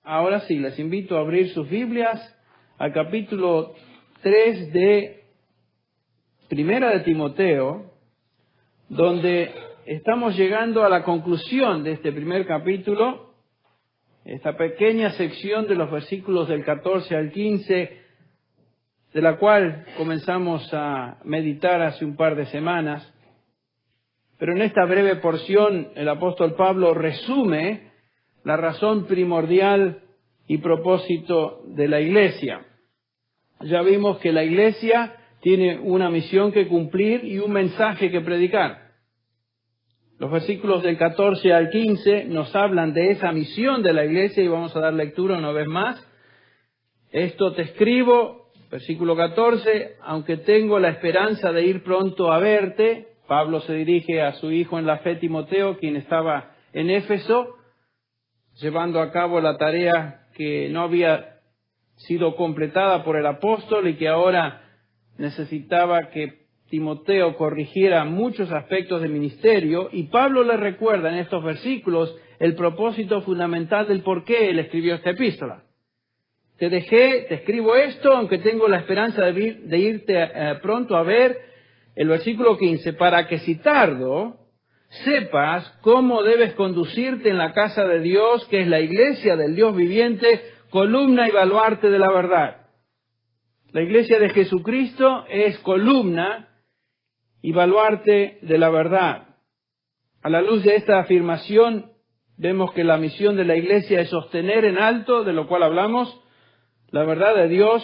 Ahora sí, les invito a abrir sus Biblias al capítulo 3 de Primera de Timoteo, donde estamos llegando a la conclusión de este primer capítulo, esta pequeña sección de los versículos del 14 al 15, de la cual comenzamos a meditar hace un par de semanas. Pero en esta breve porción el apóstol Pablo resume la razón primordial y propósito de la iglesia. Ya vimos que la iglesia tiene una misión que cumplir y un mensaje que predicar. Los versículos del 14 al 15 nos hablan de esa misión de la iglesia y vamos a dar lectura una vez más. Esto te escribo, versículo 14, aunque tengo la esperanza de ir pronto a verte. Pablo se dirige a su hijo en la fe, Timoteo, quien estaba en Éfeso, llevando a cabo la tarea que no había sido completada por el apóstol y que ahora necesitaba que Timoteo corrigiera muchos aspectos del ministerio. Y Pablo le recuerda en estos versículos el propósito fundamental del por qué él escribió esta epístola. Te escribo esto, aunque tengo la esperanza de irte pronto a ver. El versículo 15, para que si tardo, sepas cómo debes conducirte en la casa de Dios, que es la iglesia del Dios viviente, columna y baluarte de la verdad. La iglesia de Jesucristo es columna y baluarte de la verdad. A la luz de esta afirmación, vemos que la misión de la iglesia es sostener en alto, de lo cual hablamos, la verdad de Dios.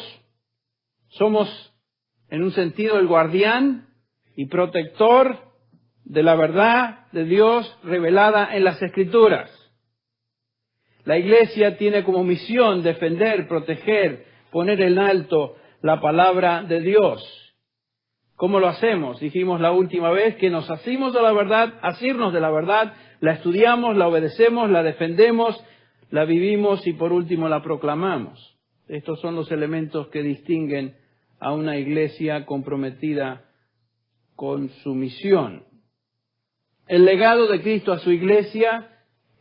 Somos, en un sentido, el guardián y protector de la verdad de Dios revelada en las Escrituras. La iglesia tiene como misión defender, proteger, poner en alto la palabra de Dios. ¿Cómo lo hacemos? Dijimos la última vez que nos asirnos de la verdad, la estudiamos, la obedecemos, la defendemos, la vivimos y por último la proclamamos. Estos son los elementos que distinguen a una iglesia comprometida con su misión. El legado de Cristo a su iglesia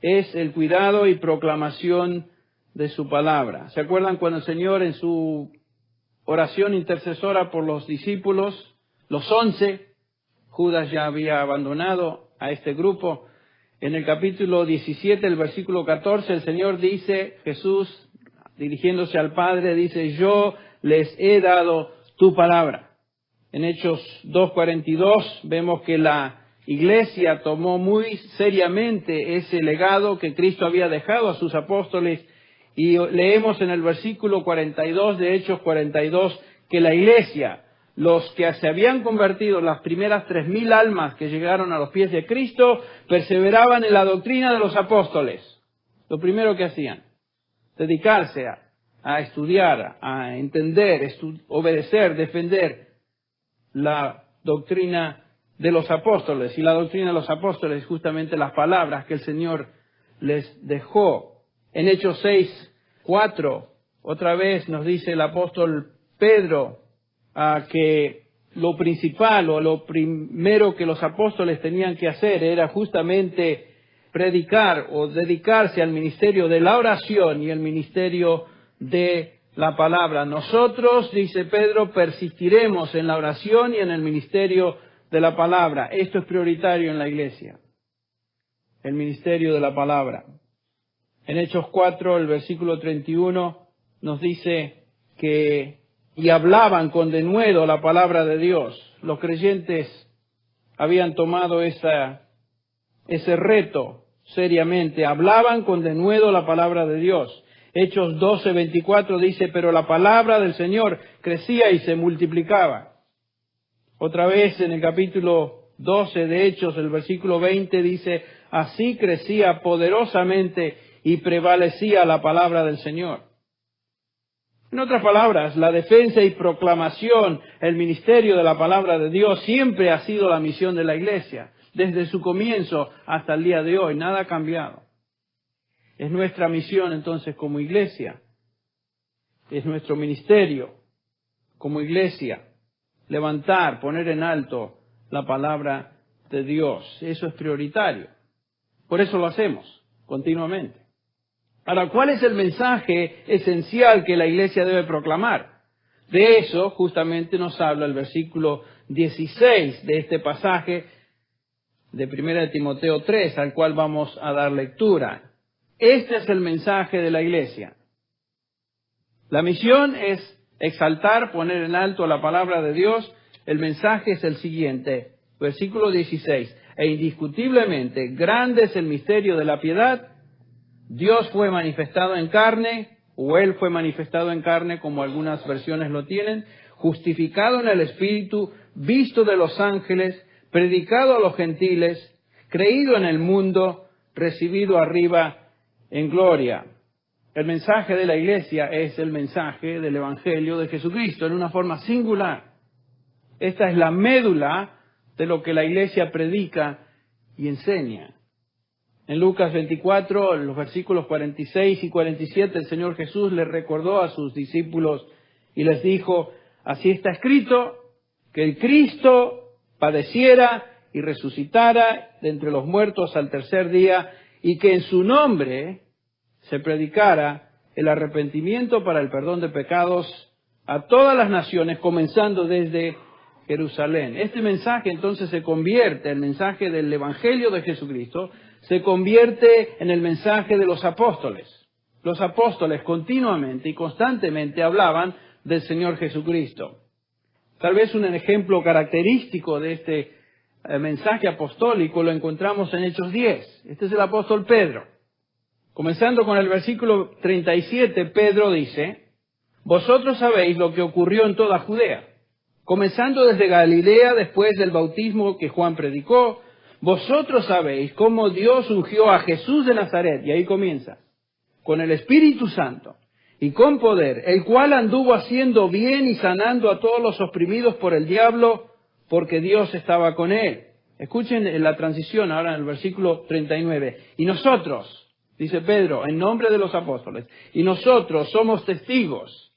es el cuidado y proclamación de su palabra. ¿Se acuerdan cuando el Señor en su oración intercesora por los discípulos, los 11, Judas ya había abandonado a este grupo? En el capítulo 17, el versículo 14, el Señor dice, Jesús, dirigiéndose al Padre, dice, yo les he dado tu palabra. En Hechos 2:42 vemos que la iglesia tomó muy seriamente ese legado que Cristo había dejado a sus apóstoles y leemos en el versículo 42 de Hechos 42 que la iglesia, los que se habían convertido, las primeras 3,000 almas que llegaron a los pies de Cristo, perseveraban en la doctrina de los apóstoles. Lo primero que hacían, dedicarse a estudiar, a entender, obedecer, defender la doctrina de los apóstoles. Y la doctrina de los apóstoles es justamente las palabras que el Señor les dejó. En Hechos 6:4, otra vez nos dice el apóstol Pedro que lo principal o lo primero que los apóstoles tenían que hacer era justamente predicar o dedicarse al ministerio de la oración y el ministerio de la palabra. Nosotros, dice Pedro, persistiremos en la oración y en el ministerio de la palabra. Esto es prioritario en la iglesia, el ministerio de la palabra. En Hechos 4, el versículo 31, nos dice que y hablaban con denuedo la palabra de Dios. Los creyentes habían tomado ese reto seriamente. Hablaban con denuedo la palabra de Dios. Hechos 12:24 dice, pero la palabra del Señor crecía y se multiplicaba. Otra vez en el capítulo 12 de Hechos, el versículo 20 dice, así crecía poderosamente y prevalecía la palabra del Señor. En otras palabras, la defensa y proclamación, el ministerio de la palabra de Dios siempre ha sido la misión de la iglesia, desde su comienzo hasta el día de hoy, nada ha cambiado. Es nuestra misión entonces como iglesia, es nuestro ministerio como iglesia, levantar, poner en alto la palabra de Dios. Eso es prioritario. Por eso lo hacemos continuamente. Ahora, ¿cuál es el mensaje esencial que la iglesia debe proclamar? De eso justamente nos habla el versículo 16 de este pasaje de 1 Timoteo 3, al cual vamos a dar lectura. Este es el mensaje de la iglesia. La misión es exaltar, poner en alto la palabra de Dios. El mensaje es el siguiente, versículo 16. E indiscutiblemente grande es el misterio de la piedad. Dios fue manifestado en carne, o Él fue manifestado en carne, como algunas versiones lo tienen, justificado en el Espíritu, visto de los ángeles, predicado a los gentiles, creído en el mundo, recibido arriba en gloria. El mensaje de la iglesia es el mensaje del Evangelio de Jesucristo en una forma singular. Esta es la médula de lo que la iglesia predica y enseña. En Lucas 24, en los versículos 46 y 47, el Señor Jesús les recordó a sus discípulos y les dijo, así está escrito, que el Cristo padeciera y resucitara de entre los muertos al tercer día, y que en su nombre se predicara el arrepentimiento para el perdón de pecados a todas las naciones, comenzando desde Jerusalén. Este mensaje entonces se convierte, el mensaje del Evangelio de Jesucristo, se convierte en el mensaje de los apóstoles. Los apóstoles continuamente y constantemente hablaban del Señor Jesucristo. Tal vez un ejemplo característico de este mensaje apostólico lo encontramos en Hechos 10. Este es el apóstol Pedro. Comenzando con el versículo 37, Pedro dice, vosotros sabéis lo que ocurrió en toda Judea, comenzando desde Galilea después del bautismo que Juan predicó. Vosotros sabéis cómo Dios ungió a Jesús de Nazaret, y ahí comienza, con el Espíritu Santo y con poder, el cual anduvo haciendo bien y sanando a todos los oprimidos por el diablo, porque Dios estaba con él. Escuchen la transición ahora en el versículo 39. Y nosotros, dice Pedro, en nombre de los apóstoles, y nosotros somos testigos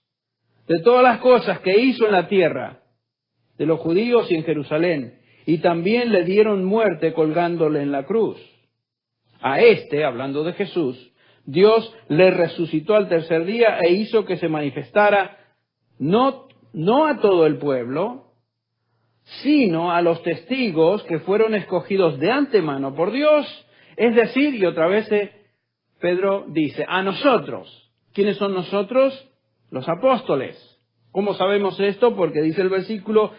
de todas las cosas que hizo en la tierra, de los judíos y en Jerusalén, y también le dieron muerte colgándole en la cruz. A este, hablando de Jesús, Dios le resucitó al tercer día e hizo que se manifestara no a todo el pueblo, sino a los testigos que fueron escogidos de antemano por Dios. Es decir, y otra vez Pedro dice, a nosotros. ¿Quiénes son nosotros? Los apóstoles. ¿Cómo sabemos esto? Porque dice el versículo,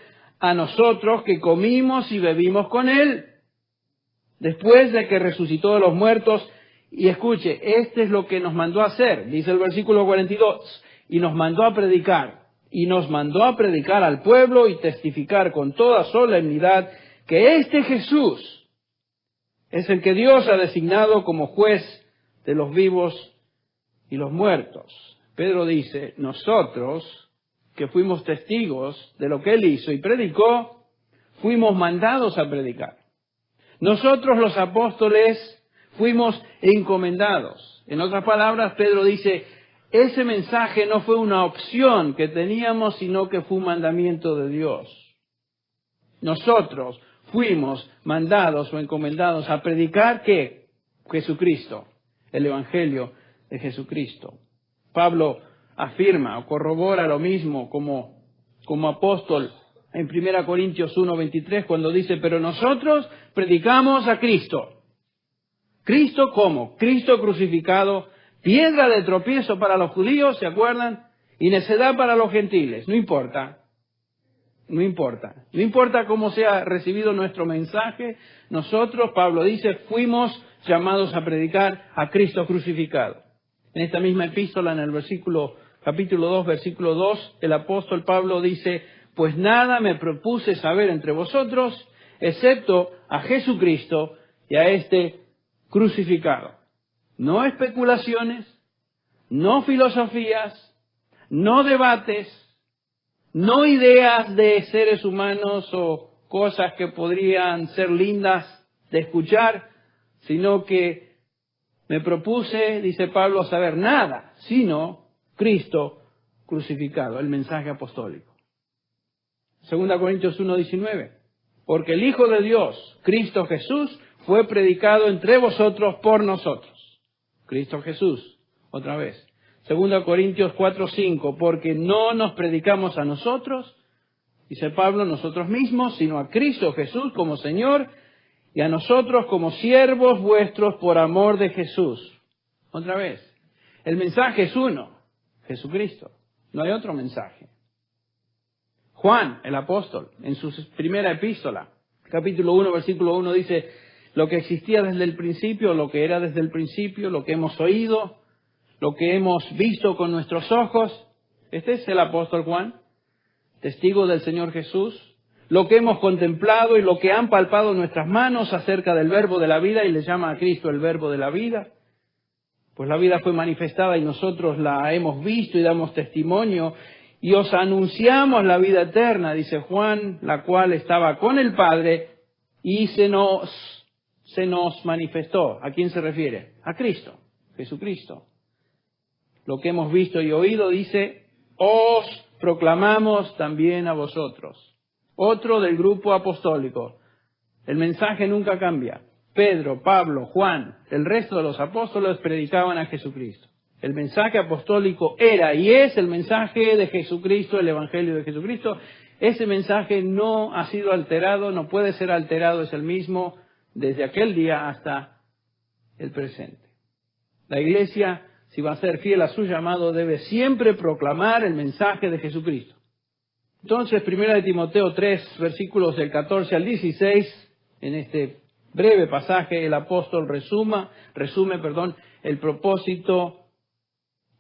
a nosotros que comimos y bebimos con Él, después de que resucitó de los muertos. Y escuche, este es lo que nos mandó a hacer, dice el versículo 42, y nos mandó a predicar, al pueblo y testificar con toda solemnidad que este Jesús es el que Dios ha designado como juez de los vivos y los muertos. Pedro dice, nosotros que fuimos testigos de lo que Él hizo y predicó, fuimos mandados a predicar. Nosotros los apóstoles fuimos encomendados. En otras palabras, Pedro dice, ese mensaje no fue una opción que teníamos, sino que fue un mandamiento de Dios. Nosotros fuimos mandados o encomendados a predicar ¿qué? Jesucristo, el Evangelio de Jesucristo. Pablo afirma o corrobora lo mismo como apóstol en 1 Corintios 1:23 cuando dice, pero nosotros predicamos a Cristo. ¿Cristo cómo? Cristo crucificado, piedra de tropiezo para los judíos, ¿se acuerdan? Y necedad para los gentiles. No importa cómo sea recibido nuestro mensaje. Nosotros, Pablo dice, fuimos llamados a predicar a Cristo crucificado. En esta misma epístola, en el capítulo 2, versículo 2, el apóstol Pablo dice, pues nada me propuse saber entre vosotros, excepto a Jesucristo y a este crucificado. No especulaciones, no filosofías, no debates, no ideas de seres humanos o cosas que podrían ser lindas de escuchar, sino que me propuse, dice Pablo, saber nada, sino Cristo crucificado, el mensaje apostólico. 2 Corintios 1:19, porque el Hijo de Dios, Cristo Jesús, fue predicado entre vosotros por nosotros. Cristo Jesús, Otra vez. 2 Corintios 4:5, porque no nos predicamos a nosotros, dice Pablo, nosotros mismos, sino a Cristo Jesús como Señor, y a nosotros como siervos vuestros por amor de Jesús. Otra vez. El mensaje es uno, Jesucristo. No hay otro mensaje. Juan, el apóstol, en su primera epístola, capítulo 1, versículo 1, dice, lo que existía desde el principio, lo que era desde el principio, lo que hemos oído, lo que hemos visto con nuestros ojos. Este es el apóstol Juan, testigo del Señor Jesús. Lo que hemos contemplado y lo que han palpado nuestras manos acerca del verbo de la vida, y le llama a Cristo el verbo de la vida. Pues la vida fue manifestada y nosotros la hemos visto y damos testimonio, y os anunciamos la vida eterna, dice Juan, la cual estaba con el Padre y se nos manifestó. ¿A quién se refiere? A Cristo, Jesucristo. Lo que hemos visto y oído, dice, os proclamamos también a vosotros. Otro del grupo apostólico. El mensaje nunca cambia. Pedro, Pablo, Juan, el resto de los apóstoles predicaban a Jesucristo. El mensaje apostólico era y es el mensaje de Jesucristo, el Evangelio de Jesucristo. Ese mensaje no ha sido alterado, no puede ser alterado, es el mismo desde aquel día hasta el presente. La Iglesia, si va a ser fiel a su llamado, debe siempre proclamar el mensaje de Jesucristo. Entonces, 1 Timoteo 3, versículos del 14 al 16, en este breve pasaje, el apóstol resume, el propósito,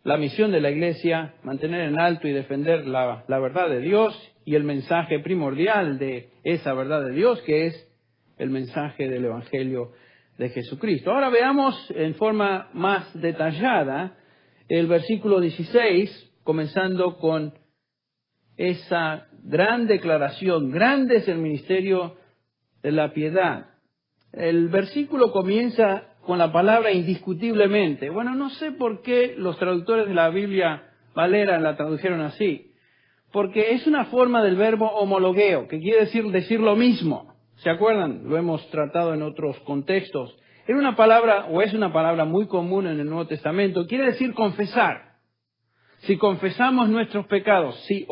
la misión de la Iglesia, mantener en alto y defender la verdad de Dios y el mensaje primordial de esa verdad de Dios, que es el mensaje del Evangelio de Jesucristo. Ahora veamos en forma más detallada el versículo 16, comenzando con esa gran declaración. Grande es el ministerio de la piedad. El versículo comienza con la palabra indiscutiblemente. Bueno, no sé por qué los traductores de la Biblia Valera la tradujeron así. Porque es una forma del verbo homologueo, que quiere decir lo mismo. ¿Se acuerdan? Lo hemos tratado en otros contextos. Era una palabra, o es una palabra muy común en el Nuevo Testamento. Quiere decir confesar. Si confesamos nuestros pecados, y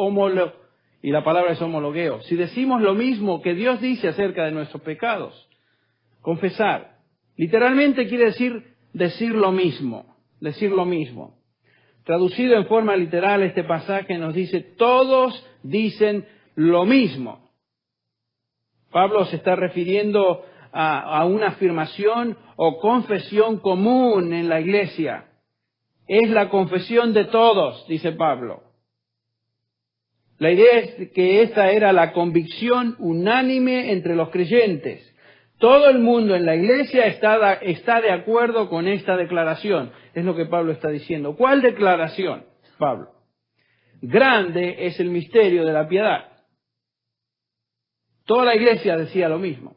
la palabra es homologueo, si decimos lo mismo que Dios dice acerca de nuestros pecados, confesar, literalmente quiere decir lo mismo, Traducido en forma literal, este pasaje nos dice, todos dicen lo mismo. Pablo se está refiriendo a una afirmación o confesión común en la iglesia. Es la confesión de todos, dice Pablo. La idea es que esta era la convicción unánime entre los creyentes. Todo el mundo en la iglesia está de acuerdo con esta declaración. Es lo que Pablo está diciendo. ¿Cuál declaración, Pablo? Grande es el misterio de la piedad. Toda la iglesia decía lo mismo.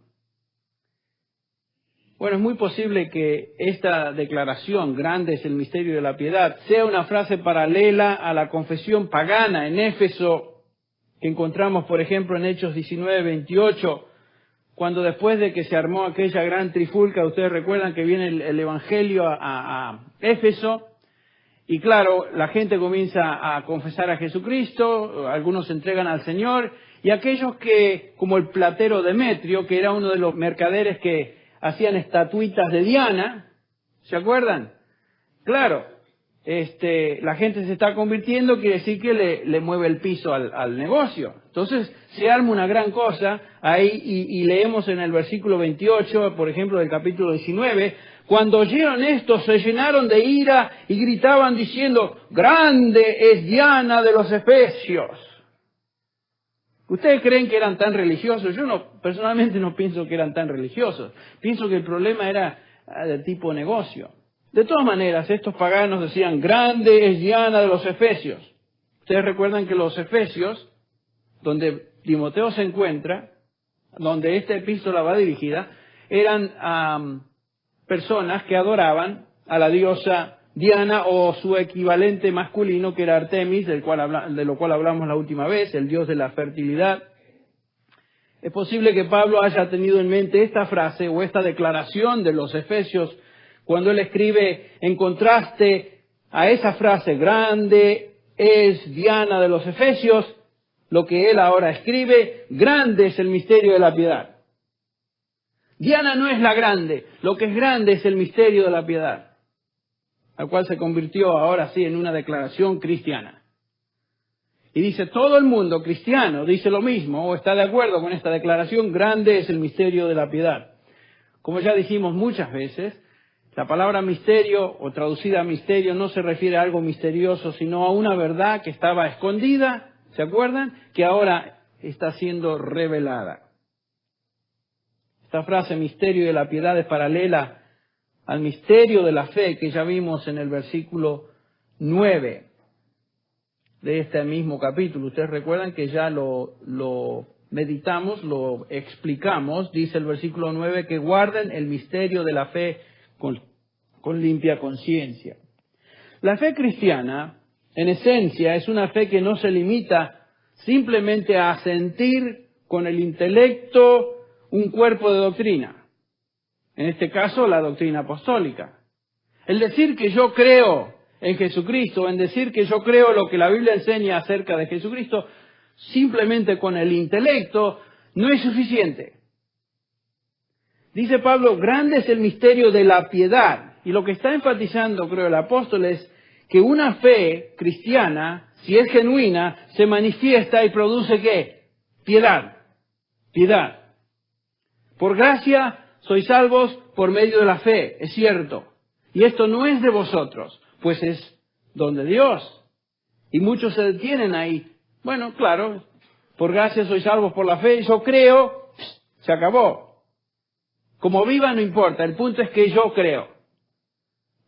Bueno, es muy posible que esta declaración, grande es el misterio de la piedad, sea una frase paralela a la confesión pagana en Éfeso, que encontramos, por ejemplo, en Hechos 19:28, cuando después de que se armó aquella gran trifulca, ustedes recuerdan que viene el Evangelio a Éfeso, y claro, la gente comienza a confesar a Jesucristo, algunos se entregan al Señor, y aquellos que, como el platero Demetrio, que era uno de los mercaderes que hacían estatuitas de Diana, ¿se acuerdan? Claro, la gente se está convirtiendo, quiere decir que le mueve el piso al negocio. Entonces se arma una gran cosa ahí y leemos en el versículo 28, por ejemplo, del capítulo 19, cuando oyeron esto se llenaron de ira y gritaban diciendo, grande es Diana de los Efesios. ¿Ustedes creen que eran tan religiosos? Yo personalmente no pienso que eran tan religiosos. Pienso que el problema era de tipo negocio. De todas maneras, estos paganos decían, grande es Diana de los Efesios. Ustedes recuerdan que los Efesios, donde Timoteo se encuentra, donde esta epístola va dirigida, eran personas que adoraban a la diosa Diana o su equivalente masculino, que era Artemis, de lo cual hablamos la última vez, el dios de la fertilidad. Es posible que Pablo haya tenido en mente esta frase o esta declaración de los Efesios cuando él escribe, en contraste a esa frase, grande es Diana de los Efesios, lo que él ahora escribe, grande es el misterio de la piedad. Diana no es la grande, lo que es grande es el misterio de la piedad, al cual se convirtió ahora sí en una declaración cristiana. Y dice, todo el mundo cristiano dice lo mismo, o está de acuerdo con esta declaración, grande es el misterio de la piedad. Como ya dijimos muchas veces, la palabra misterio o traducida misterio no se refiere a algo misterioso, sino a una verdad que estaba escondida, ¿se acuerdan? Que ahora está siendo revelada. Esta frase misterio de la piedad es paralela al misterio de la fe que ya vimos en el versículo 9 de este mismo capítulo. Ustedes recuerdan que ya lo meditamos, lo explicamos, dice el versículo 9, que guarden el misterio de la fe con limpia conciencia. La fe cristiana, en esencia, es una fe que no se limita simplemente a asentir con el intelecto un cuerpo de doctrina. En este caso, la doctrina apostólica. El decir que yo creo en Jesucristo, en decir que yo creo lo que la Biblia enseña acerca de Jesucristo, simplemente con el intelecto, no es suficiente. Dice Pablo, grande es el misterio de la piedad. Y lo que está enfatizando, creo, el apóstol es que una fe cristiana, si es genuina, se manifiesta y produce ¿qué? Piedad. Piedad. Por gracia sois salvos por medio de la fe, es cierto. Y esto no es de vosotros, pues es don de Dios. Y muchos se detienen ahí. Bueno, claro, por gracia sois salvos por la fe, yo creo, se acabó. Como viva no importa, el punto es que yo creo.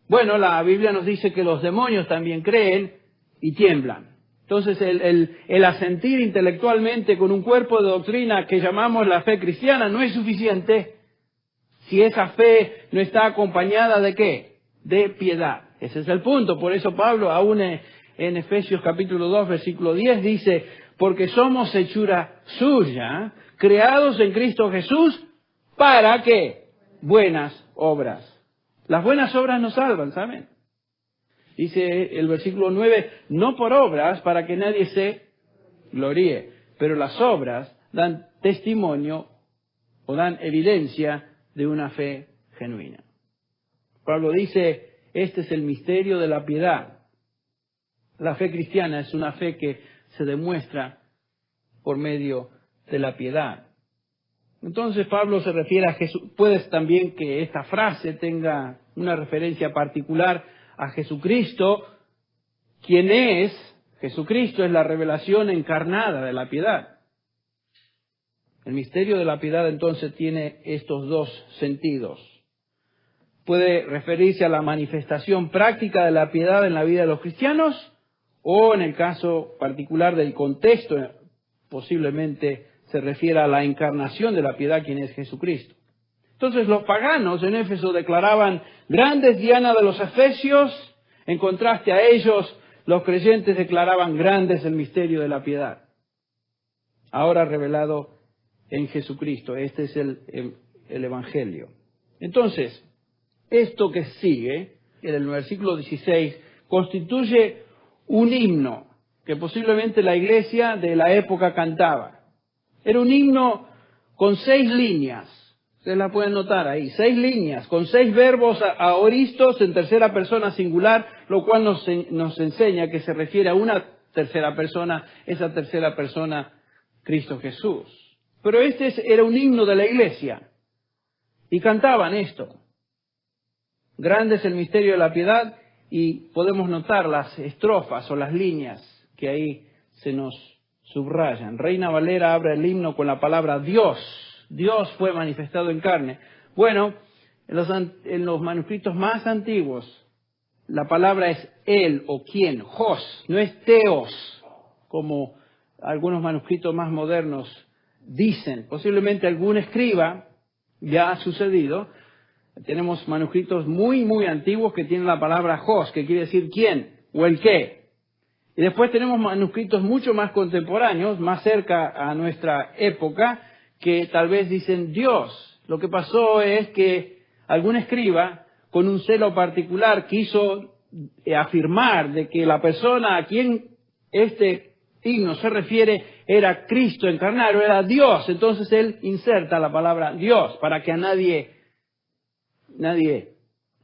Bueno, la Biblia nos dice que los demonios también creen y tiemblan. Entonces el asentir intelectualmente con un cuerpo de doctrina que llamamos la fe cristiana no es suficiente si esa fe no está acompañada de ¿qué? De piedad. Ese es el punto. Por eso Pablo, aún en Efesios capítulo 2, versículo 10, dice, porque somos hechura suya, creados en Cristo Jesús, ¿para qué? Buenas obras. Las buenas obras nos salvan, ¿saben? Dice el versículo 9, no por obras para que nadie se gloríe, pero las obras dan testimonio o dan evidencia de una fe genuina. Pablo dice, este es el misterio de la piedad. La fe cristiana es una fe que se demuestra por medio de la piedad. Entonces Pablo se refiere a Jesús. Puedes también que esta frase tenga una referencia particular a Jesucristo, quien es, Jesucristo es la revelación encarnada de la piedad. El misterio de la piedad entonces tiene estos dos sentidos. Puede referirse a la manifestación práctica de la piedad en la vida de los cristianos, o en el caso particular del contexto, posiblemente se refiere a la encarnación de la piedad, quien es Jesucristo. Entonces los paganos en Éfeso declaraban, grande es Diana de los Efesios, en contraste a ellos, los creyentes declaraban, grande es el misterio de la piedad. Ahora revelado en Jesucristo, este es el Evangelio. Entonces, esto que sigue, en el versículo 16, constituye un himno que posiblemente la iglesia de la época cantaba. Era un himno con 6 líneas. Ustedes la pueden notar ahí. 6 líneas, con 6 verbos aoristos en tercera persona singular, lo cual nos enseña que se refiere a una tercera persona, esa tercera persona, Cristo Jesús. Pero era un himno de la iglesia. Y cantaban esto. Grande es el misterio de la piedad, y podemos notar las estrofas o las líneas que ahí se nos subrayan. Reina Valera abre el himno con la palabra Dios. Dios fue manifestado en carne. Bueno, en los manuscritos más antiguos, la palabra es él o quién, hos, no es teos, como algunos manuscritos más modernos dicen. Posiblemente algún escriba, ya ha sucedido, tenemos manuscritos muy, muy antiguos que tienen la palabra hos, que quiere decir quién o el qué. Y después tenemos manuscritos mucho más contemporáneos, más cerca a nuestra época, que tal vez dicen Dios. Lo que pasó es que algún escriba, con un celo particular, quiso afirmar de que la persona a quien este himno se refiere era Cristo encarnado, era Dios. Entonces él inserta la palabra Dios para que a nadie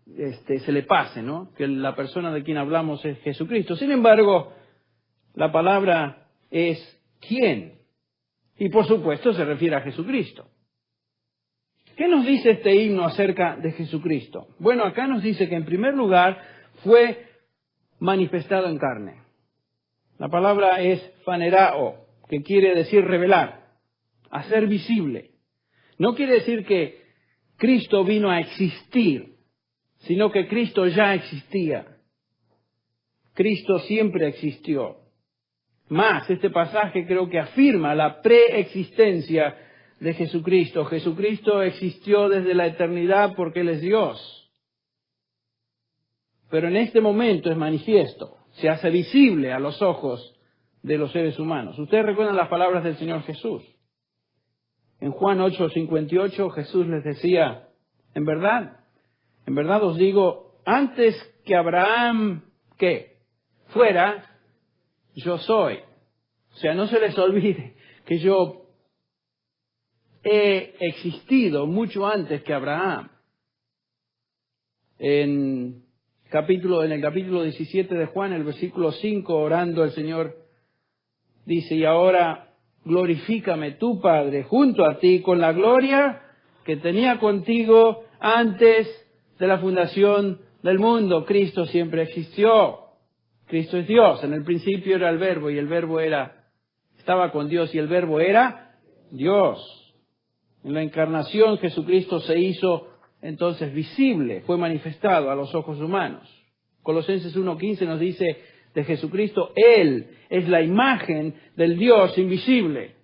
se le pase, ¿no? Que la persona de quien hablamos es Jesucristo. Sin embargo, la palabra es ¿quién? Y por supuesto se refiere a Jesucristo. ¿Qué nos dice este himno acerca de Jesucristo? Bueno, acá nos dice que en primer lugar fue manifestado en carne. La palabra es phanerao, que quiere decir revelar, hacer visible. No quiere decir que Cristo vino a existir, sino que Cristo ya existía. Cristo siempre existió. Más, este pasaje creo que afirma la preexistencia de Jesucristo. Jesucristo existió desde la eternidad porque Él es Dios. Pero en este momento es manifiesto, se hace visible a los ojos de los seres humanos. Ustedes recuerdan las palabras del Señor Jesús. En Juan 8:58 Jesús les decía, en verdad os digo, antes que Abraham, ¿qué? Fuera, yo soy. O sea, no se les olvide que yo he existido mucho antes que Abraham. En el capítulo 17 de Juan, el versículo 5, orando el Señor dice, y ahora glorifícame tú, Padre, junto a ti, con la gloria que tenía contigo antes de la fundación del mundo. Cristo siempre existió. Cristo es Dios. En el principio era el Verbo, y el Verbo estaba con Dios, y el Verbo era Dios. En la encarnación Jesucristo se hizo entonces visible, fue manifestado a los ojos humanos. Colosenses 1:15 nos dice de Jesucristo, Él es la imagen del Dios invisible.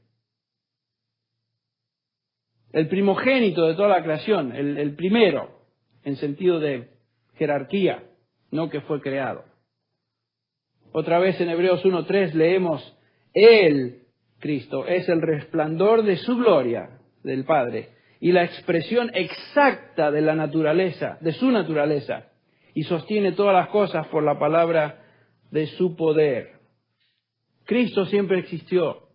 El primogénito de toda la creación, el primero, en sentido de jerarquía, no que fue creado. Otra vez en Hebreos 1:3 leemos, Él, Cristo, es el resplandor de su gloria, del Padre, y la expresión exacta de la naturaleza, de su naturaleza, y sostiene todas las cosas por la palabra de su poder. Cristo siempre existió.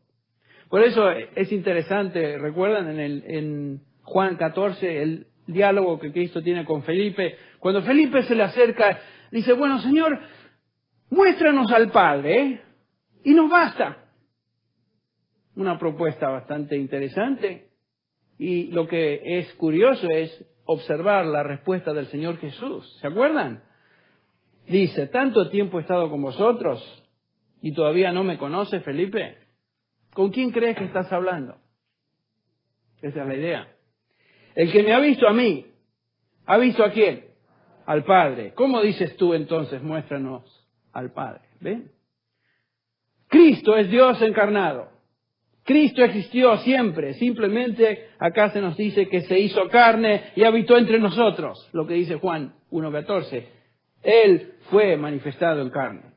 Por eso es interesante, ¿recuerdan en Juan 14 el diálogo que Cristo tiene con Felipe? Cuando Felipe se le acerca, dice, bueno, Señor, muéstranos al Padre, y nos basta. Una propuesta bastante interesante. Y lo que es curioso es observar la respuesta del Señor Jesús. ¿Se acuerdan? Dice, ¿tanto tiempo he estado con vosotros y todavía no me conoces, Felipe? ¿Con quién crees que estás hablando? Esa es la idea. El que me ha visto a mí, ¿ha visto a quién? Al Padre. ¿Cómo dices tú entonces, muéstranos al Padre? ¿Ven? Cristo es Dios encarnado. Cristo existió siempre, simplemente acá se nos dice que se hizo carne y habitó entre nosotros, lo que dice Juan 1:14. Él fue manifestado en carne.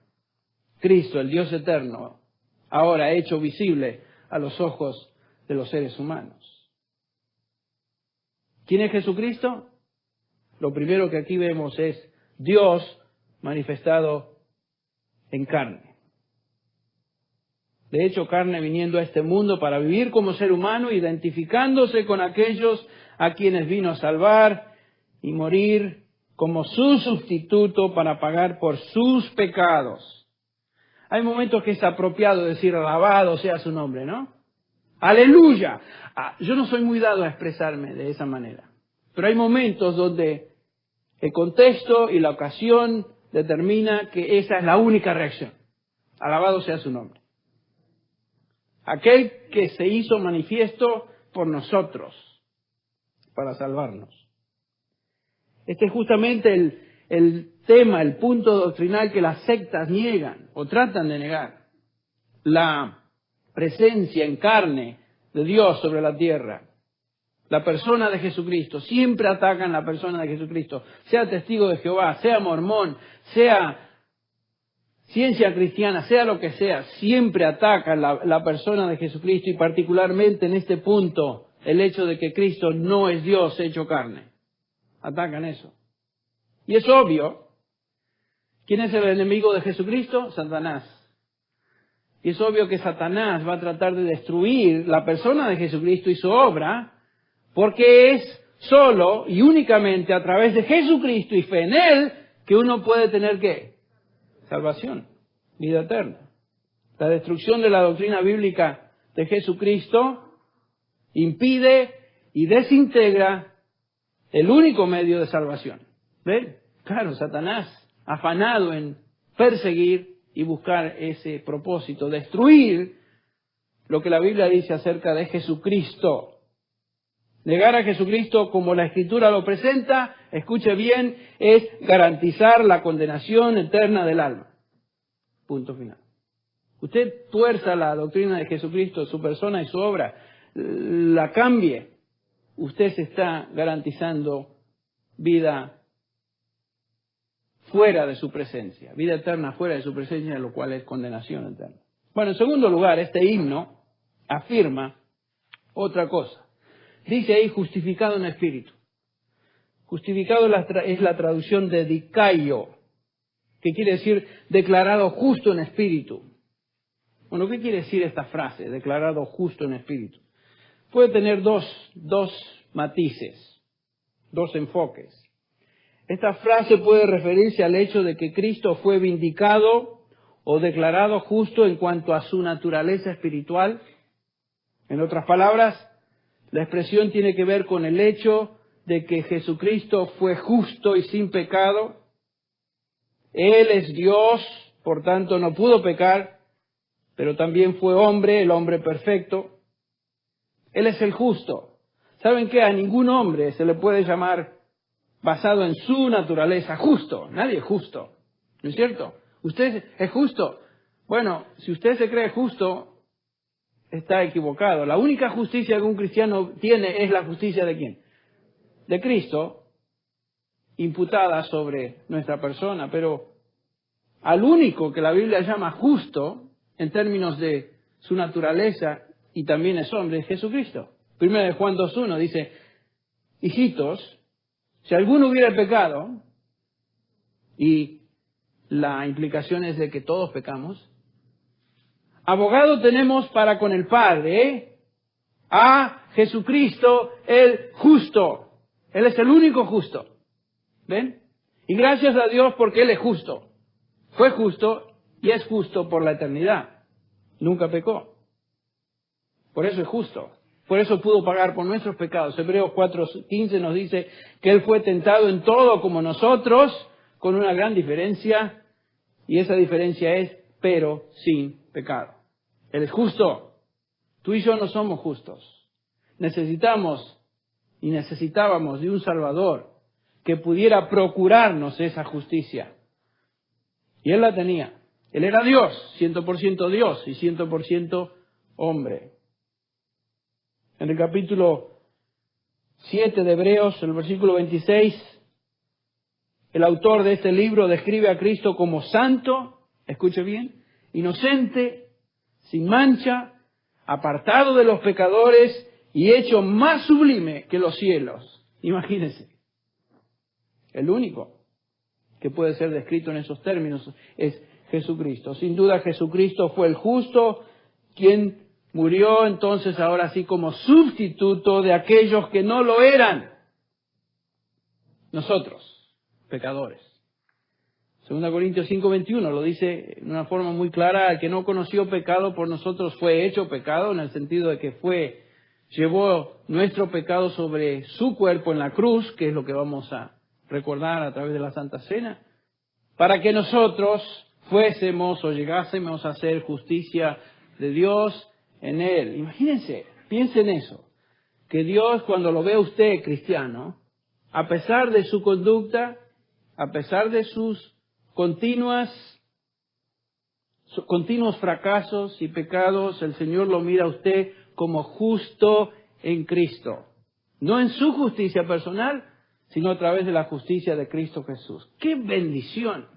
Cristo, el Dios eterno, ahora hecho visible a los ojos de los seres humanos. ¿Quién es Jesucristo? Lo primero que aquí vemos es Dios manifestado en carne. De hecho, carne viniendo a este mundo para vivir como ser humano, identificándose con aquellos a quienes vino a salvar y morir como su sustituto para pagar por sus pecados. Hay momentos que es apropiado decir alabado sea su nombre, ¿no? ¡Aleluya! Yo no soy muy dado a expresarme de esa manera, pero hay momentos donde el contexto y la ocasión determina que esa es la única reacción. Alabado sea su nombre. Aquel que se hizo manifiesto por nosotros, para salvarnos. Este es justamente el tema, el punto doctrinal que las sectas niegan o tratan de negar. La presencia en carne de Dios sobre la tierra. La persona de Jesucristo. Siempre atacan la persona de Jesucristo. Sea testigo de Jehová, sea mormón, sea ciencia cristiana, sea lo que sea, siempre atacan la persona de Jesucristo y particularmente en este punto el hecho de que Cristo no es Dios hecho carne. Atacan eso. Y es obvio ¿Quién es el enemigo de Jesucristo? Satanás. Y es obvio que Satanás va a tratar de destruir la persona de Jesucristo y su obra, porque es solo y únicamente a través de Jesucristo y fe en Él que uno puede tener ¿qué? Salvación, vida eterna. La destrucción de la doctrina bíblica de Jesucristo impide y desintegra el único medio de salvación. ¿Ven? Claro, Satanás, afanado en perseguir y buscar ese propósito, destruir lo que la Biblia dice acerca de Jesucristo. Negar a Jesucristo como la Escritura lo presenta, escuche bien, es garantizar la condenación eterna del alma. Punto final. Usted tuerza la doctrina de Jesucristo, su persona y su obra, la cambie, usted se está garantizando vida fuera de su presencia, vida eterna fuera de su presencia, lo cual es condenación eterna. Bueno, en segundo lugar, este himno afirma otra cosa. Dice ahí, justificado en espíritu. Justificado es la traducción de dikaio, que quiere decir declarado justo en espíritu. Bueno, ¿qué quiere decir esta frase, declarado justo en espíritu? Puede tener dos matices, dos enfoques. Esta frase puede referirse al hecho de que Cristo fue vindicado o declarado justo en cuanto a su naturaleza espiritual. En otras palabras, la expresión tiene que ver con el hecho de que Jesucristo fue justo y sin pecado. Él es Dios, por tanto no pudo pecar, pero también fue hombre, el hombre perfecto. Él es el justo. ¿Saben qué? A ningún hombre se le puede llamar basado en su naturaleza justo. Nadie es justo. ¿No es cierto? ¿Usted es justo? Bueno, si usted se cree justo, está equivocado. La única justicia que un cristiano tiene es la justicia ¿de quién? De Cristo, imputada sobre nuestra persona. Pero al único que la Biblia llama justo, en términos de su naturaleza, y también es hombre, es Jesucristo. 1 Juan 2:1 dice, hijitos, si alguno hubiera pecado, y la implicación es de que todos pecamos, abogado tenemos para con el Padre, a Jesucristo el justo. Él es el único justo. ¿Ven? Y gracias a Dios porque Él es justo. Fue justo y es justo por la eternidad. Nunca pecó. Por eso es justo. Por eso pudo pagar por nuestros pecados. Hebreos 4:15 nos dice que Él fue tentado en todo como nosotros, con una gran diferencia, y esa diferencia es, pero sin pecado. Él es justo. Tú y yo no somos justos. Necesitábamos de un Salvador que pudiera procurarnos esa justicia. Y Él la tenía. Él era Dios, 100% Dios y 100% hombre. En el capítulo 7 de Hebreos, el versículo 26, el autor de este libro describe a Cristo como santo, escuche bien, inocente, sin mancha, apartado de los pecadores y hecho más sublime que los cielos. Imagínense. El único que puede ser descrito en esos términos es Jesucristo. Sin duda Jesucristo fue el justo, quien murió entonces ahora sí como sustituto de aquellos que no lo eran. Nosotros, pecadores. 2 Corintios 5:21 lo dice de una forma muy clara, el que no conoció pecado por nosotros fue hecho pecado, en el sentido de que llevó nuestro pecado sobre su cuerpo en la cruz, que es lo que vamos a recordar a través de la Santa Cena, para que nosotros fuésemos o llegásemos a ser justicia de Dios en Él. Imagínense, piensen eso, que Dios cuando lo ve a usted cristiano, a pesar de su conducta, a pesar de sus continuos fracasos y pecados, el Señor lo mira a usted como justo en Cristo. No en su justicia personal, sino a través de la justicia de Cristo Jesús. ¡Qué bendición!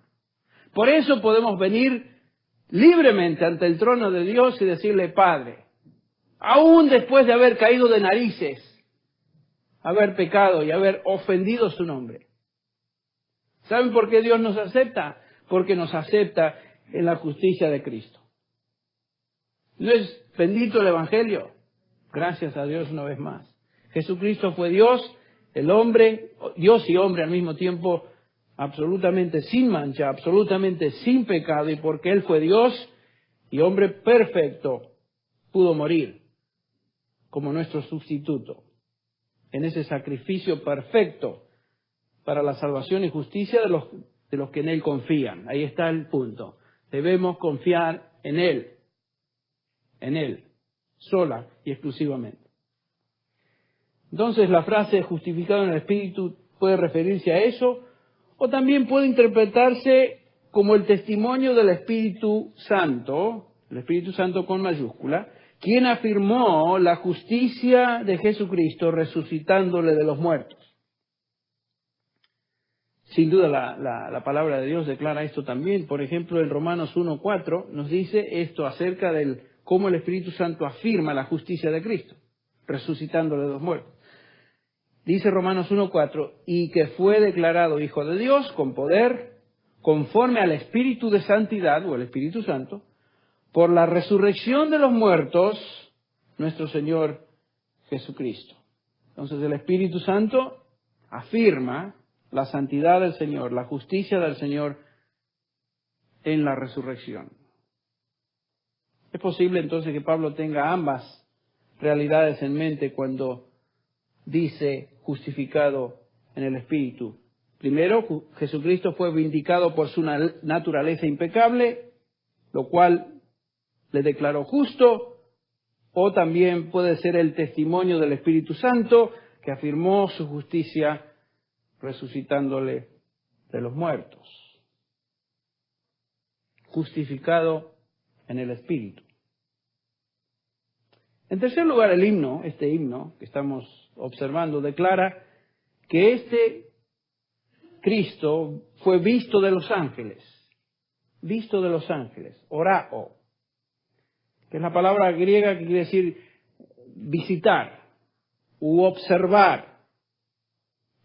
Por eso podemos venir libremente ante el trono de Dios y decirle, Padre, aún después de haber caído de narices, haber pecado y haber ofendido su nombre. ¿Saben por qué Dios nos acepta? porque nos acepta en la justicia de Cristo. ¿No es bendito el Evangelio? Gracias a Dios una vez más. Jesucristo fue Dios, el hombre, Dios y hombre al mismo tiempo, absolutamente sin mancha, absolutamente sin pecado, y porque Él fue Dios y hombre perfecto, pudo morir como nuestro sustituto en ese sacrificio perfecto para la salvación y justicia de los que en Él confían. Ahí está el punto. Debemos confiar en Él, sola y exclusivamente. Entonces la frase justificado en el Espíritu puede referirse a eso, o también puede interpretarse como el testimonio del Espíritu Santo, el Espíritu Santo con mayúscula, quien afirmó la justicia de Jesucristo resucitándole de los muertos. Sin duda la palabra de Dios declara esto también. Por ejemplo, en Romanos 1:4 nos dice esto acerca de cómo el Espíritu Santo afirma la justicia de Cristo, resucitándole de los muertos. Dice Romanos 1:4, y que fue declarado Hijo de Dios con poder, conforme al Espíritu de Santidad, o el Espíritu Santo, por la resurrección de los muertos, nuestro Señor Jesucristo. Entonces el Espíritu Santo afirma la santidad del Señor, la justicia del Señor en la resurrección. Es posible entonces que Pablo tenga ambas realidades en mente cuando dice justificado en el Espíritu. Primero, Jesucristo fue vindicado por su naturaleza impecable, lo cual le declaró justo, o también puede ser el testimonio del Espíritu Santo que afirmó su justicia resucitándole de los muertos. Justificado en el Espíritu. En tercer lugar, el himno, este himno que estamos observando, declara que este Cristo fue visto de los ángeles, orao, que es la palabra griega que quiere decir visitar u observar.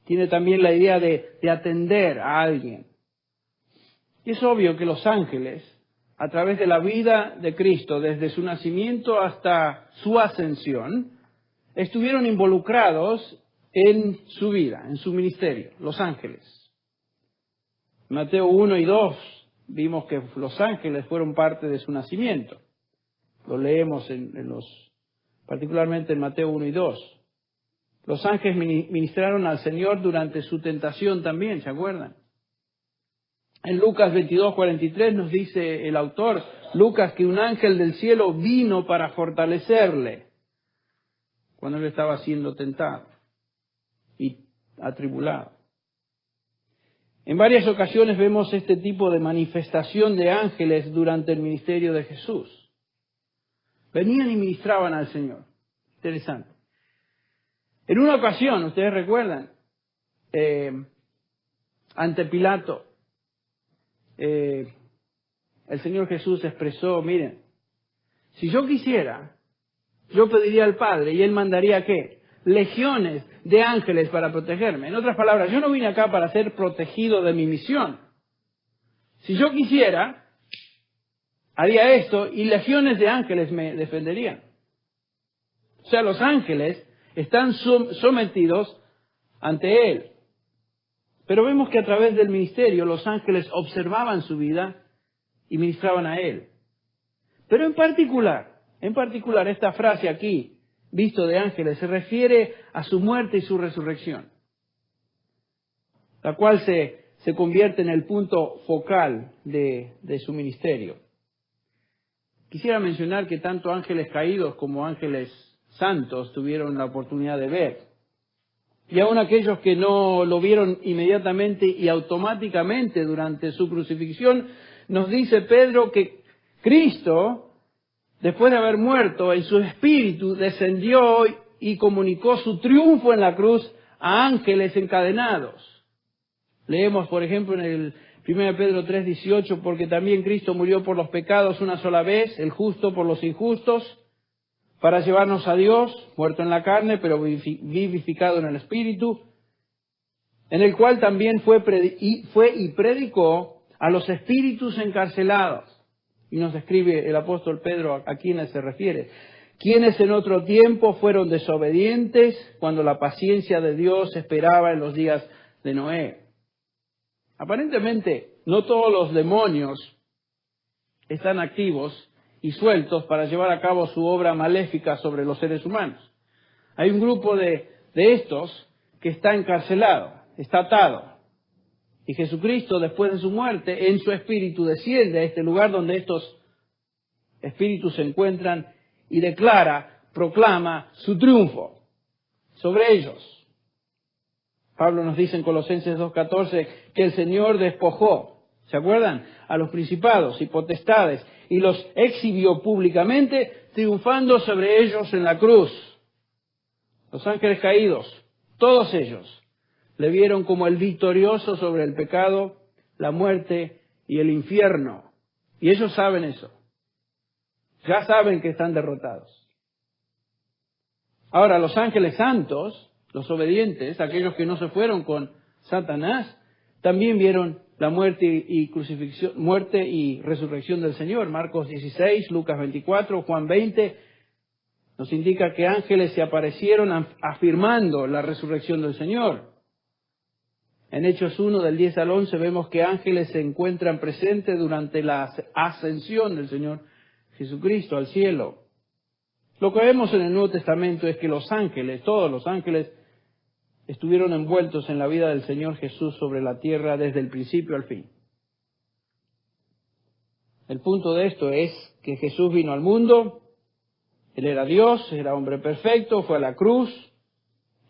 Tiene también la idea de atender a alguien. Y es obvio que los ángeles, a través de la vida de Cristo, desde su nacimiento hasta su ascensión, estuvieron involucrados en su vida, en su ministerio, los ángeles. Mateo 1 y 2 vimos que los ángeles fueron parte de su nacimiento. Lo leemos particularmente en Mateo 1 y 2. Los ángeles ministraron al Señor durante su tentación también, ¿se acuerdan? En Lucas 22:43 nos dice el autor, Lucas, que un ángel del cielo vino para fortalecerle cuando él estaba siendo tentado y atribulado. En varias ocasiones vemos este tipo de manifestación de ángeles durante el ministerio de Jesús. Venían y ministraban al Señor. Interesante. En una ocasión, ustedes recuerdan, ante Pilato, el Señor Jesús expresó, miren, si yo quisiera, yo pediría al Padre y Él mandaría ¿qué? Legiones de ángeles para protegerme. En otras palabras, yo no vine acá para ser protegido de mi misión. Si yo quisiera, haría esto y legiones de ángeles me defenderían. O sea, los ángeles están sometidos ante Él. Pero vemos que a través del ministerio los ángeles observaban su vida y ministraban a Él. Pero en particular esta frase aquí, visto de ángeles, se refiere a su muerte y su resurrección, la cual se convierte en el punto focal de su ministerio. Quisiera mencionar que tanto ángeles caídos como ángeles santos tuvieron la oportunidad de ver. Y aun aquellos que no lo vieron inmediatamente y automáticamente durante su crucifixión, nos dice Pedro que Cristo, después de haber muerto, en su espíritu descendió y comunicó su triunfo en la cruz a ángeles encadenados. Leemos, por ejemplo, en el 1 Pedro 3:18, porque también Cristo murió por los pecados una sola vez, el justo por los injustos, para llevarnos a Dios, muerto en la carne, pero vivificado en el Espíritu, en el cual también fue y predicó a los espíritus encarcelados. Y nos escribe el apóstol Pedro a quienes se refiere. Quienes en otro tiempo fueron desobedientes cuando la paciencia de Dios esperaba en los días de Noé. Aparentemente, no todos los demonios están activos y sueltos para llevar a cabo su obra maléfica sobre los seres humanos. Hay un grupo de estos que está encarcelado, está atado. Y Jesucristo, después de su muerte, en su espíritu desciende a este lugar donde estos espíritus se encuentran y declara, proclama su triunfo sobre ellos. Pablo nos dice en Colosenses 2:14 que el Señor despojó, ¿se acuerdan?, a los principados y potestades y los exhibió públicamente, triunfando sobre ellos en la cruz. Los ángeles caídos, todos ellos, le vieron como el victorioso sobre el pecado, la muerte y el infierno. Y ellos saben eso. Ya saben que están derrotados. Ahora, los ángeles santos, los obedientes, aquellos que no se fueron con Satanás, también vieron la muerte y crucifixión, muerte y resurrección del Señor. Marcos 16, Lucas 24, Juan 20, nos indica que ángeles se aparecieron afirmando la resurrección del Señor. En Hechos 1, del 10 al 11, vemos que ángeles se encuentran presentes durante la ascensión del Señor Jesucristo al cielo. Lo que vemos en el Nuevo Testamento es que los ángeles, todos los ángeles, estuvieron envueltos en la vida del Señor Jesús sobre la tierra desde el principio al fin. El punto de esto es que Jesús vino al mundo, Él era Dios, era hombre perfecto, fue a la cruz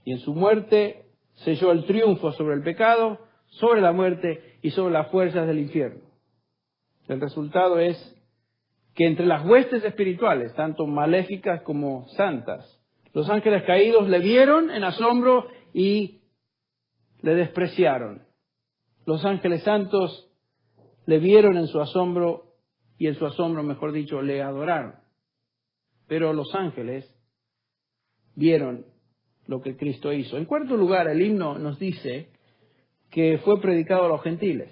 y en su muerte selló el triunfo sobre el pecado, sobre la muerte y sobre las fuerzas del infierno. El resultado es que entre las huestes espirituales, tanto maléficas como santas, los ángeles caídos le vieron en asombro y le despreciaron. Los ángeles santos le vieron en su asombro y en su asombro, mejor dicho, le adoraron. Pero los ángeles vieron lo que Cristo hizo. En cuarto lugar, el himno nos dice que fue predicado a los gentiles.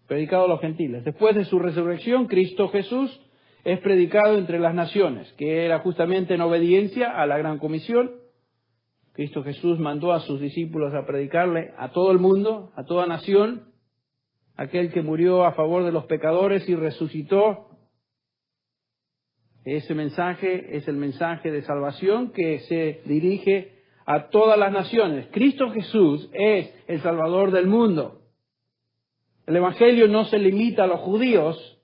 Predicado a los gentiles. Después de su resurrección, Cristo Jesús es predicado entre las naciones, que era justamente en obediencia a la gran comisión. Cristo Jesús mandó a sus discípulos a predicarle a todo el mundo, a toda nación, aquel que murió a favor de los pecadores y resucitó. Ese mensaje es el mensaje de salvación que se dirige a todas las naciones. Cristo Jesús es el Salvador del mundo. El Evangelio no se limita a los judíos.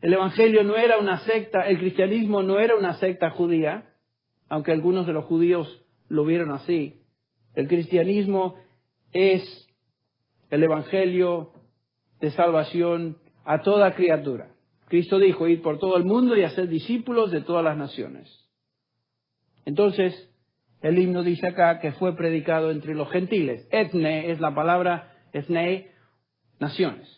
El Evangelio no era una secta, el cristianismo no era una secta judía, aunque algunos de los judíos lo vieron así. El cristianismo es el Evangelio de salvación a toda criatura. Cristo dijo, id por todo el mundo y hacer discípulos de todas las naciones. Entonces, el himno dice acá que fue predicado entre los gentiles. Etne es la palabra, etne, naciones.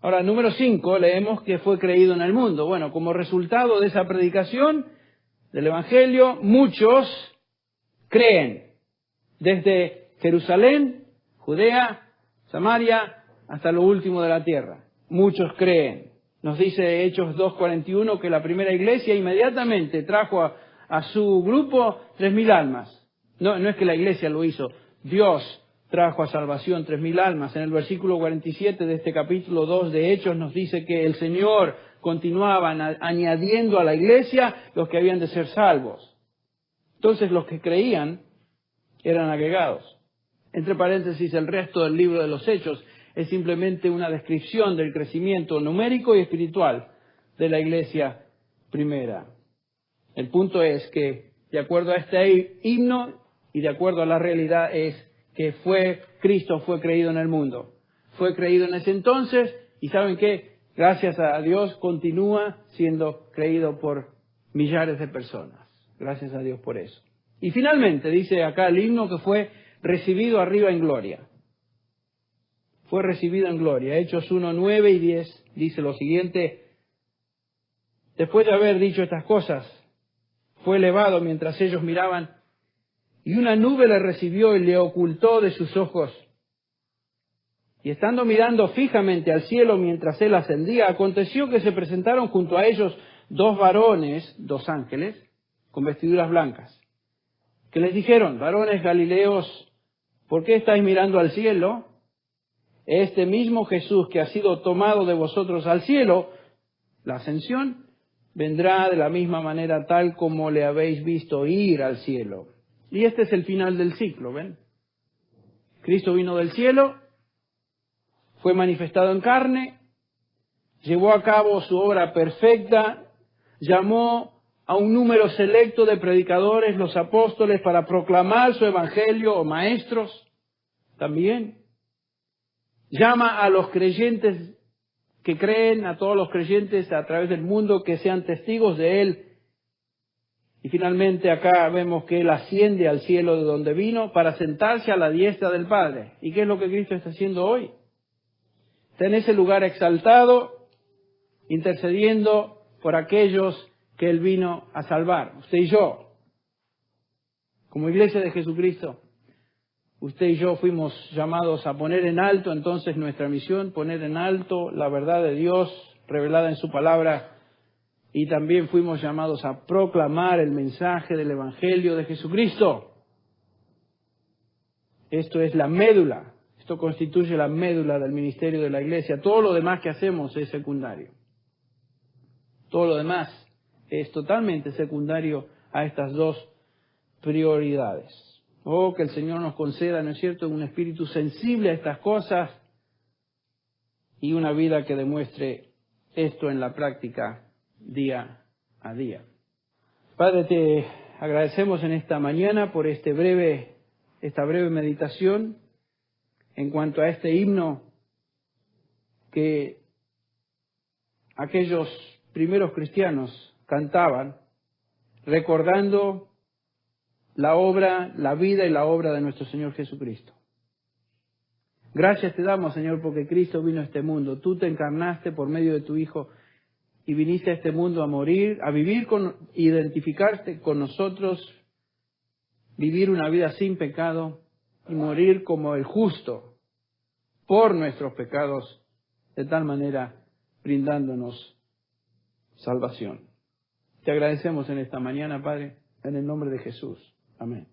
Ahora, número 5, leemos que fue creído en el mundo. Bueno, como resultado de esa predicación del Evangelio, muchos creen. Desde Jerusalén, Judea, Samaria, hasta lo último de la tierra. Muchos creen. Nos dice Hechos 2:41 que la primera iglesia inmediatamente trajo a su grupo 3.000 almas. No es que la iglesia lo hizo, Dios trajo a salvación 3.000 almas. En el versículo 47 de este capítulo 2 de Hechos nos dice que el Señor continuaba añadiendo a la iglesia los que habían de ser salvos. Entonces los que creían eran agregados. Entre paréntesis, el resto del libro de los Hechos es simplemente una descripción del crecimiento numérico y espiritual de la iglesia primera. El punto es que, de acuerdo a este himno y de acuerdo a la realidad, es que Cristo fue creído en el mundo. Fue creído en ese entonces y ¿saben qué? Gracias a Dios continúa siendo creído por millares de personas. Gracias a Dios por eso. Y finalmente dice acá el himno que fue recibido arriba en gloria. Fue recibido en gloria. Hechos 1, 9 y 10 dice lo siguiente. Después de haber dicho estas cosas, fue elevado mientras ellos miraban, y una nube le recibió y le ocultó de sus ojos. Y estando mirando fijamente al cielo mientras él ascendía, aconteció que se presentaron junto a ellos dos varones, dos ángeles, con vestiduras blancas, que les dijeron: varones Galileos, ¿por qué estáis mirando al cielo? Este mismo Jesús que ha sido tomado de vosotros al cielo, la ascensión, vendrá de la misma manera tal como le habéis visto ir al cielo. Y este es el final del ciclo, ¿ven? Cristo vino del cielo, fue manifestado en carne, llevó a cabo su obra perfecta, llamó a un número selecto de predicadores, los apóstoles, para proclamar su evangelio, o maestros también. Llama a los creyentes que creen, a todos los creyentes a través del mundo, que sean testigos de Él. Y finalmente acá vemos que Él asciende al cielo de donde vino para sentarse a la diestra del Padre. ¿Y qué es lo que Cristo está haciendo hoy? Está en ese lugar exaltado, intercediendo por aquellos que Él vino a salvar. Usted y yo, como iglesia de Jesucristo, usted y yo fuimos llamados a poner en alto entonces nuestra misión, poner en alto la verdad de Dios revelada en su palabra, y también fuimos llamados a proclamar el mensaje del Evangelio de Jesucristo. Esto es la médula, esto constituye la médula del ministerio de la iglesia. Todo lo demás que hacemos es secundario. Todo lo demás es totalmente secundario a estas dos prioridades. Oh, que el Señor nos conceda, ¿no es cierto?, un espíritu sensible a estas cosas y una vida que demuestre esto en la práctica día a día. Padre, te agradecemos en esta mañana por esta breve meditación en cuanto a este himno que aquellos primeros cristianos cantaban, recordando la obra, la vida y la obra de nuestro Señor Jesucristo. Gracias te damos, Señor, porque Cristo vino a este mundo. Tú te encarnaste por medio de tu Hijo y viniste a este mundo a morir, a vivir, identificarte con nosotros, vivir una vida sin pecado y morir como el justo por nuestros pecados, de tal manera brindándonos salvación. Te agradecemos en esta mañana, Padre, en el nombre de Jesús. Amén.